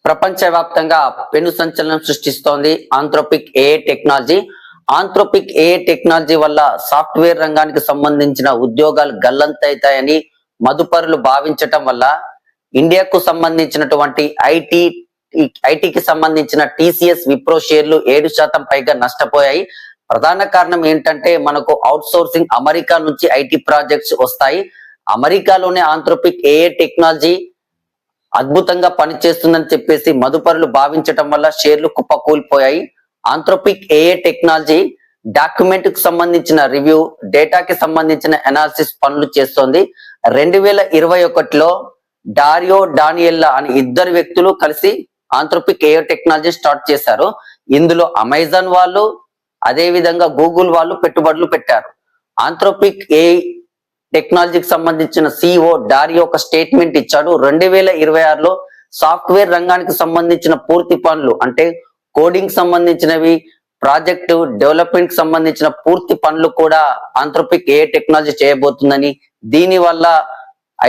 ప్రపంచవ్యాప్తంగా పెను సంచలనం సృష్టిస్తోంది Anthropic AI technology. Anthropic AI technology వల్ల సాఫ్ట్వేర్ రంగానికి సంబంధించిన ఉద్యోగాలు గల్లంతైతాయని మదుపరులు భావించటం వల్ల ఇండియాకు సంబంధించినటువంటి ఐటీకి సంబంధించిన టీసీఎస్ విప్రో షేర్లు 7% పైగా నష్టపోయాయి. ప్రధాన కారణం ఏంటంటే మనకు అవుట్ సోర్సింగ్ అమెరికా నుంచి ఐటీ ప్రాజెక్ట్స్ వస్తాయి. అమెరికాలోనే ఆంథ్రోపిక్ ఏఐ టెక్నాలజీ అద్భుతంగా పనిచేస్తుందని చెప్పేసి మదుపరులు భావించటం వల్ల షేర్లు కుప్పకూలిపోయాయి. ఆంథ్రోపిక్ ఏఐ టెక్నాలజీ డాక్యుమెంట్ కు సంబంధించిన రివ్యూ, డేటాకి సంబంధించిన అనాలిసిస్ పనులు చేస్తోంది. 2021లో డారియో డానియెల్లా అని ఇద్దరు వ్యక్తులు కలిసి ఆంథ్రోపిక్ ఏఐ టెక్నాలజీ స్టార్ట్ చేశారు. ఇందులో అమెజాన్ వాళ్ళు, అదే విధంగా గూగుల్ వాళ్ళు పెట్టుబడులు పెట్టారు. ఆంథ్రోపిక్ ఏఐ టెక్నాలజీకి సంబంధించిన సిఇఓ డారియో ఒక స్టేట్మెంట్ ఇచ్చాడు. 2026లో సాఫ్ట్వేర్ రంగానికి సంబంధించిన పూర్తి పనులు అంటే కోడింగ్ సంబంధించినవి, ప్రాజెక్టు డెవలప్మెంట్ కి సంబంధించిన పూర్తి పనులు కూడా ఆంథ్రోపిక్ ఏఐ టెక్నాలజీ చేయబోతుందని, దీని వల్ల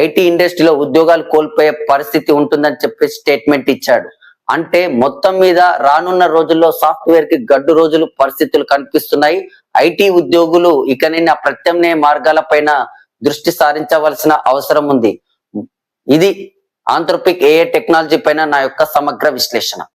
ఐటీ ఇండస్ట్రీలో ఉద్యోగాలు కోల్పోయే పరిస్థితి ఉంటుందని చెప్పి స్టేట్మెంట్ ఇచ్చాడు. అంటే మొత్తం మీద రానున్న రోజుల్లో సాఫ్ట్వేర్ కి గడ్డు రోజులు పరిస్థితులు కనిపిస్తున్నాయి. ఐటీ ఉద్యోగులు ఇకనైనా ప్రత్యామ్నాయ మార్గాల పైన దృష్టి సారించవలసిన అవసరం ఉంది. ఇది ఆంథ్రోపిక్ ఏఐ టెక్నాలజీ పైన నా యొక్క సమగ్ర విశ్లేషణ.